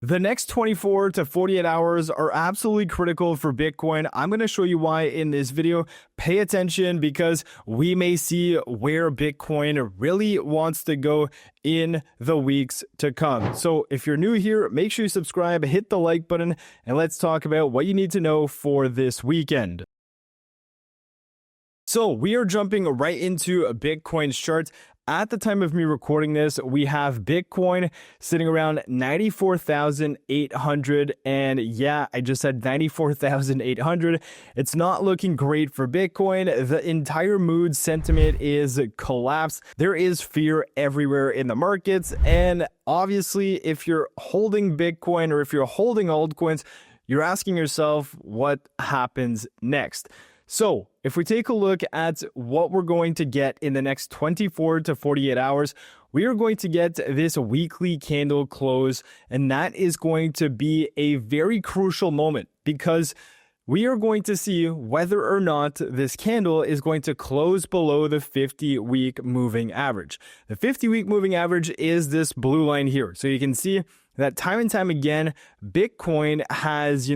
The next 24 to 48 hours are absolutely critical for Bitcoin. I'm going to show you why in this video. Pay attention because we may see where Bitcoin really wants to go in the weeks to come. So if you're new here, make sure you subscribe, hit the like button, and let's talk about what you need to know for this weekend. So we are jumping right into Bitcoin's chart. At the time of me recording this, we have Bitcoin sitting around 94,800. And yeah, I just said 94,800. It's not looking great for Bitcoin. The entire mood sentiment is collapsed. There is fear everywhere in the markets. And obviously, if you're holding Bitcoin or if you're holding altcoins, you're asking yourself what happens next. So if we take a look at what we're going to get in the next 24 to 48 hours, we are going to get this weekly candle close, and that is going to be a very crucial moment because we are going to see whether or not this candle is going to close below the 50-week moving average. The 50-week moving average is this blue line here. So you can see that time and time again, Bitcoin has,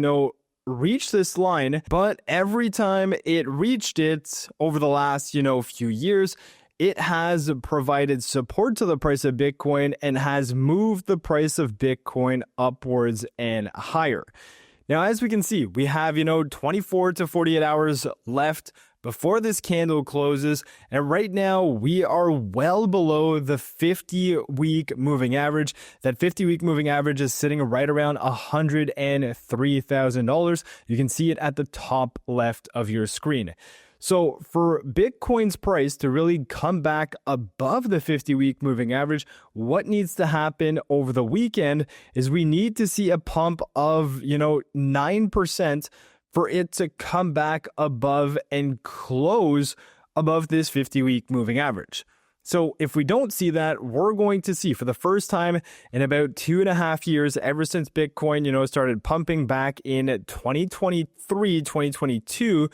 reached this line, but every time it reached it over the last, few years, it has provided support to the price of Bitcoin and has moved the price of Bitcoin upwards and higher. Now, as we can see, we have, 24 to 48 hours left before this candle closes. And right now we are well below the 50-week moving average. That 50-week moving average is sitting right around $103,000. You can see it at the top left of your screen. So for Bitcoin's price to really come back above the 50-week moving average, what needs to happen over the weekend is we need to see a pump of, 9% for it to come back above and close above this 50-week moving average. So if we don't see that, we're going to see for the first time in about 2.5 years, ever since Bitcoin, started pumping back in 2023, 2022,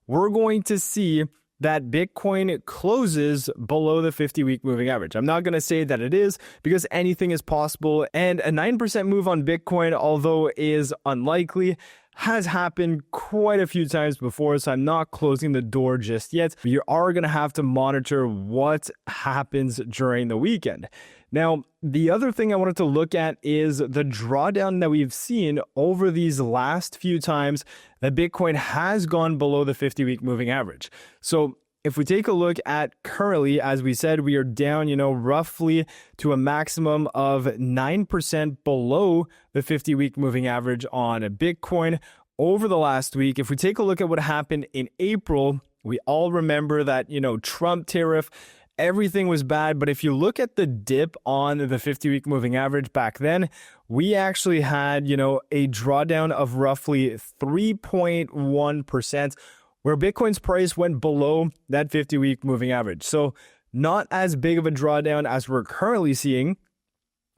we're going to see that Bitcoin closes below the 50-week moving average. I'm not going to say that it is because anything is possible, and a 9% move on Bitcoin, although is unlikely, has happened quite a few times before, so I'm not closing the door just yet. But you are going to have to monitor what happens during the weekend. Now, the other thing I wanted to look at is the drawdown that we've seen over these last few times that Bitcoin has gone below the 50-week moving average. So if we take a look at currently, as we said, we are down, roughly to a maximum of 9% below the 50-week moving average on Bitcoin over the last week. If we take a look at what happened in April, we all remember that, Trump tariff, everything was bad. But if you look at the dip on the 50-week moving average back then, we actually had, a drawdown of roughly 3.1%. where Bitcoin's price went below that 50-week moving average. So not as big of a drawdown as we're currently seeing.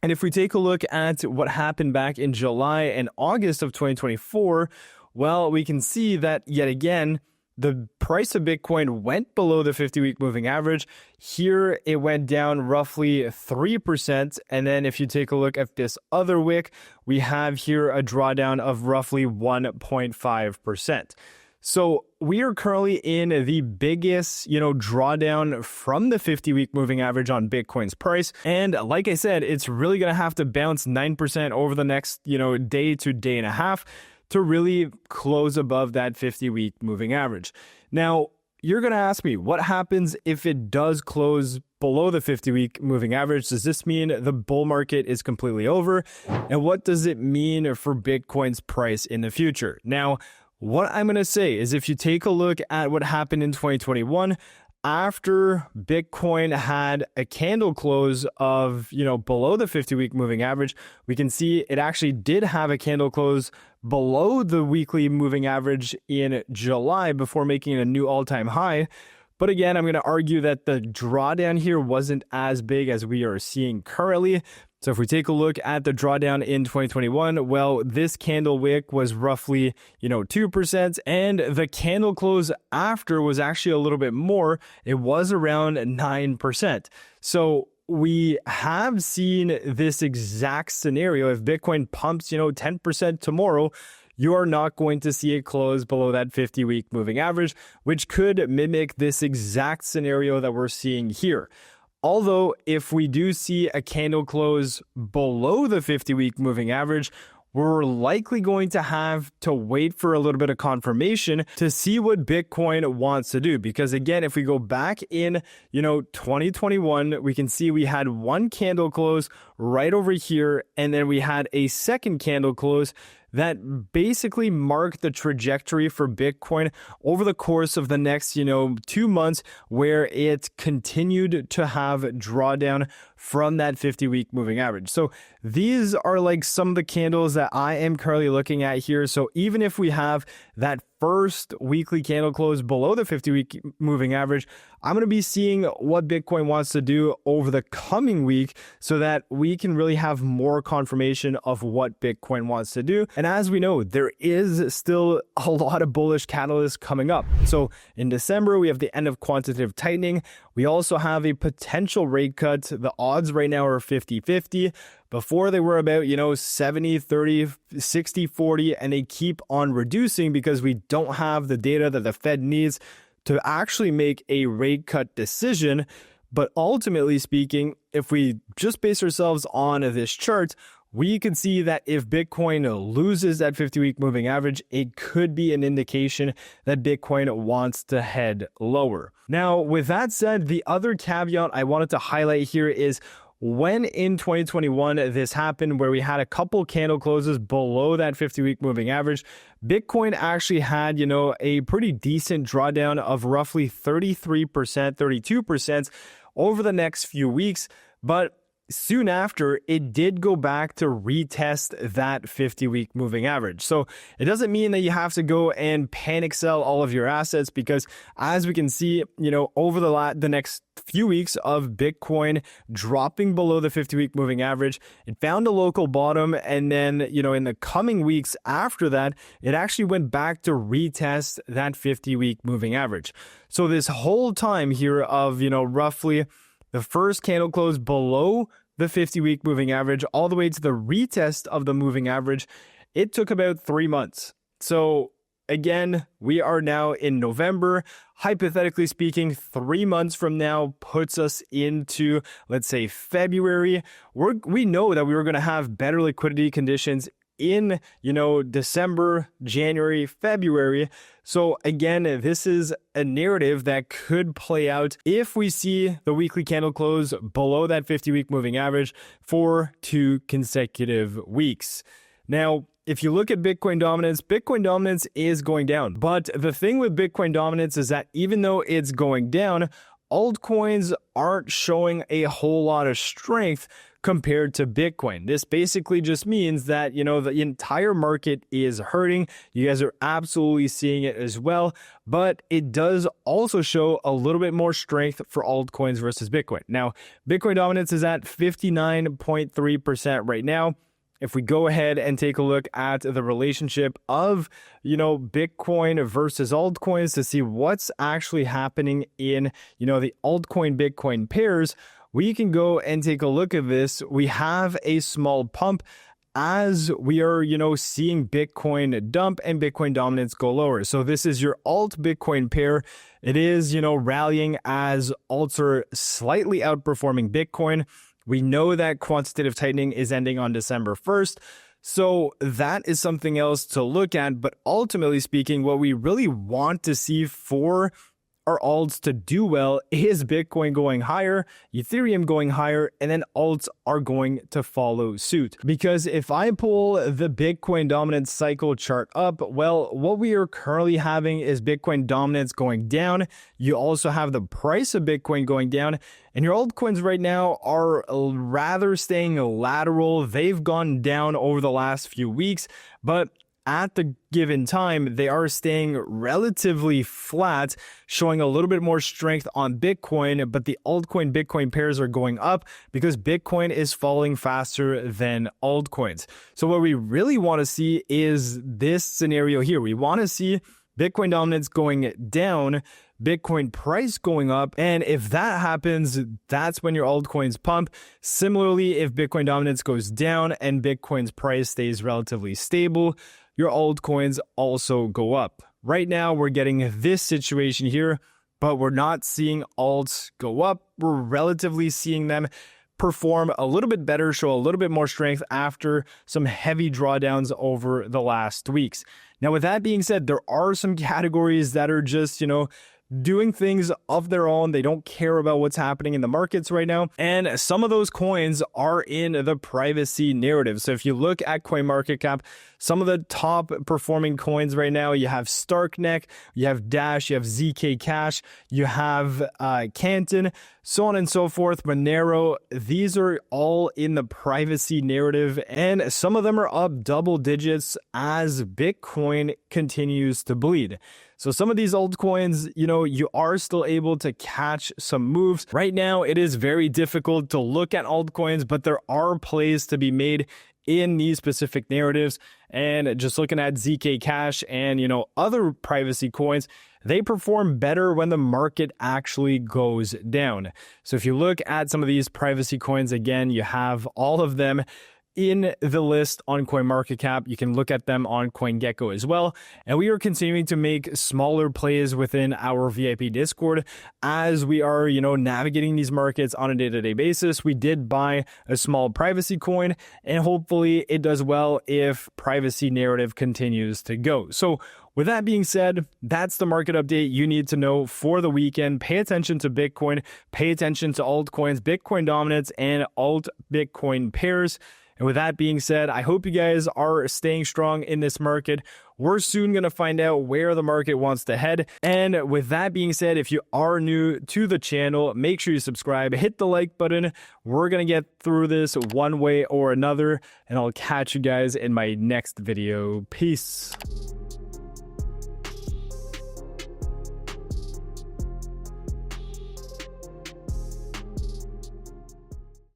And if we take a look at what happened back in July and August of 2024, well, we can see that yet again, the price of Bitcoin went below the 50-week moving average. Here, it went down roughly 3%. And then if you take a look at this other wick, we have here a drawdown of roughly 1.5%. So we are currently in the biggest, drawdown from the 50-week moving average on Bitcoin's price. And like I said, it's really going to have to bounce 9% over the next, day to day and a half to really close above that 50-week moving average. Now, you're going to ask me, what happens if it does close below the 50-week moving average? Does this mean the bull market is completely over? And what does it mean for Bitcoin's price in the future? Now, what I'm going to say is if you take a look at what happened in 2021, after Bitcoin had a candle close of, below the 50-week moving average, we can see it actually did have a candle close below the weekly moving average in July before making a new all-time high. But again, I'm going to argue that the drawdown here wasn't as big as we are seeing currently. So if we take a look at the drawdown in 2021, well, this candle wick was roughly, 2%, and the candle close after was actually a little bit more. It was around 9%. So we have seen this exact scenario. If Bitcoin pumps, 10% tomorrow, you are not going to see it close below that 50-week moving average, which could mimic this exact scenario that we're seeing here. Although, if we do see a candle close below the 50-week moving average, we're likely going to have to wait for a little bit of confirmation to see what Bitcoin wants to do. Because again, if we go back in, 2021, we can see we had one candle close right over here, and then we had a second candle close that basically marked the trajectory for Bitcoin over the course of the next, 2 months, where it continued to have drawdown from that 50-week moving average. So these are like some of the candles that I am currently looking at here. So even if we have that first weekly candle close below the 50-week moving average, I'm going to be seeing what Bitcoin wants to do over the coming week so that we can really have more confirmation of what Bitcoin wants to do. And as we know, there is still a lot of bullish catalysts coming up. So in December, we have the end of quantitative tightening. We also have a potential rate cut. The odds right now are 50-50. Before they were about, 70-30, 60-40, and they keep on reducing because we don't have the data that the Fed needs to actually make a rate cut decision. But ultimately speaking, if we just base ourselves on this chart, we can see that if Bitcoin loses that 50-week moving average, it could be an indication that Bitcoin wants to head lower. Now, with that said, the other caveat I wanted to highlight here is when in 2021 this happened, where we had a couple candle closes below that 50-week moving average, Bitcoin actually had, a pretty decent drawdown of roughly 33%, 32% over the next few weeks. But soon after, it did go back to retest that 50-week moving average. So it doesn't mean that you have to go and panic sell all of your assets, because as we can see, over the next few weeks of Bitcoin dropping below the 50-week moving average, it found a local bottom, and then, in the coming weeks after that, it actually went back to retest that 50-week moving average. So this whole time here of, roughly the first candle close below the 50-week moving average all the way to the retest of the moving average, it took about 3 months. So again, we are now in November. Hypothetically speaking, 3 months from now puts us into, let's say, February. We know that we were going to have better liquidity conditions in, December, January, February. So again, this is a narrative that could play out if we see the weekly candle close below that 50-week moving average for 2 consecutive weeks. Now, if you look at Bitcoin dominance is going down. But the thing with Bitcoin dominance is that even though it's going down, altcoins aren't showing a whole lot of strength compared to Bitcoin. This basically just means that, the entire market is hurting. You guys are absolutely seeing it as well, but it does also show a little bit more strength for altcoins versus Bitcoin. Now, Bitcoin dominance is at 59.3% right now. If we go ahead and take a look at the relationship of, Bitcoin versus altcoins to see what's actually happening in, the altcoin Bitcoin pairs, we can go and take a look at this. We have a small pump as we are, seeing Bitcoin dump and Bitcoin dominance go lower. So this is your alt Bitcoin pair. It is, rallying as alts are slightly outperforming Bitcoin. We know that quantitative tightening is ending on December 1st. So that is something else to look at. But ultimately speaking, what we really want to see for our alts to do well is Bitcoin going higher, Ethereum going higher, and then alts are going to follow suit. Because if I pull the Bitcoin dominance cycle chart up, well, what we are currently having is Bitcoin dominance going down. You also have the price of Bitcoin going down, and your altcoins right now are rather staying lateral. They've gone down over the last few weeks, but at the given time, they are staying relatively flat, showing a little bit more strength on Bitcoin, but the altcoin Bitcoin pairs are going up because Bitcoin is falling faster than altcoins. So what we really want to see is this scenario here. We want to see Bitcoin dominance going down, Bitcoin price going up. And if that happens, that's when your altcoins pump. Similarly, if Bitcoin dominance goes down and Bitcoin's price stays relatively stable, your altcoins also go up. Right now, we're getting this situation here, but we're not seeing alts go up. We're relatively seeing them perform a little bit better, show a little bit more strength after some heavy drawdowns over the last weeks. Now, with that being said, there are some categories that are just, doing things of their own. They don't care about what's happening in the markets right now. And some of those coins are in the privacy narrative. So if you look at CoinMarketCap, some of the top performing coins right now, you have Starknet, you have Dash, you have ZK Cash, you have Canton, so on and so forth, Monero. These are all in the privacy narrative, and some of them are up double digits as Bitcoin continues to bleed. So some of these altcoins, you are still able to catch some moves. Right now, it is very difficult to look at altcoins, but there are plays to be made in these specific narratives. And just looking at ZK Cash and, other privacy coins, they perform better when the market actually goes down. So if you look at some of these privacy coins, again, you have all of them in the list on CoinMarketCap. You can look at them on CoinGecko as well. And we are continuing to make smaller plays within our VIP Discord as we are, navigating these markets on a day-to-day basis. We did buy a small privacy coin, and hopefully it does well if privacy narrative continues to go. So with that being said, that's the market update you need to know for the weekend. Pay attention to Bitcoin, pay attention to altcoins, Bitcoin dominance, and alt Bitcoin pairs. And with that being said, I hope you guys are staying strong in this market. We're soon going to find out where the market wants to head. And with that being said, if you are new to the channel, make sure you subscribe, hit the like button. We're going to get through this one way or another, and I'll catch you guys in my next video. Peace.